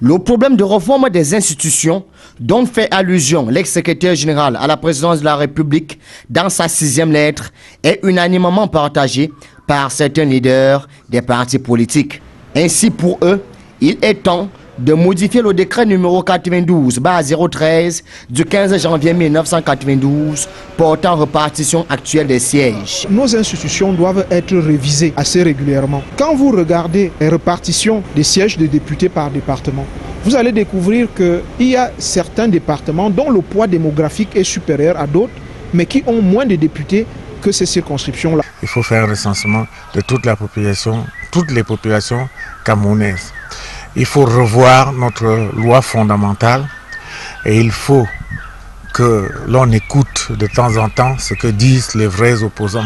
Le problème de réforme des institutions dont fait allusion l'ex-secrétaire général à la présidence de la République dans sa 6e lettre est unanimement partagé par certains leaders des partis politiques. Ainsi, pour eux, il est temps de modifier le décret numéro 92/013 du 15 janvier 1992 portant répartition actuelle des sièges. Nos institutions doivent être révisées assez régulièrement. Quand vous regardez les répartitions des sièges de députés par département, vous allez découvrir qu'il y a certains départements dont le poids démographique est supérieur à d'autres, mais qui ont moins de députés que ces circonscriptions-là. Il faut faire un recensement de toute la population, toutes les populations camerounaises. Il faut revoir notre loi fondamentale et il faut que l'on écoute de temps en temps ce que disent les vrais opposants.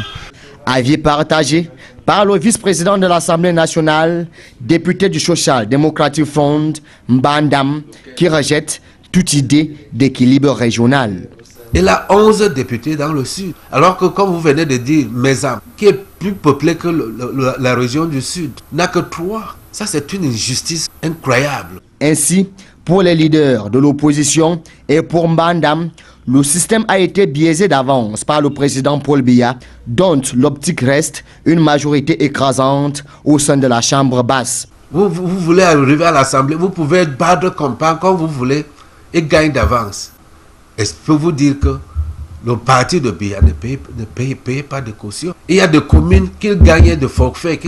Avis partagé par le vice-président de l'Assemblée nationale, député du Social Democratic Front, Mbandam, qui rejette toute idée d'équilibre régional. Il a 11 députés dans le sud, alors que comme vous venez de dire, Mézam, qui est plus peuplé que la région du sud, n'a que 3. Ça, c'est une injustice incroyable. Ainsi, pour les leaders de l'opposition et pour Mbandam, le système a été biaisé d'avance par le président Paul Biya, dont l'optique reste une majorité écrasante au sein de la Chambre basse. Vous voulez arriver à l'Assemblée, vous pouvez battre campagne comme vous voulez et gagner d'avance. Et je peux vous dire que le parti de Biya ne paye pas de caution. Il y a des communes qui gagnaient de forfait,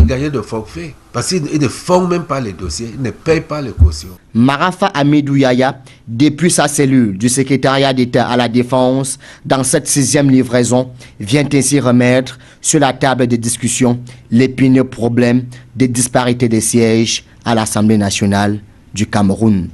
parce qu'ils ne font même pas les dossiers, ils ne payent pas les cautions. Marafa Amidou Yaya, depuis sa cellule du secrétariat d'État à la Défense, dans cette 6e livraison, vient ainsi remettre sur la table de discussion l'épineux problème des disparités des sièges à l'Assemblée nationale du Cameroun.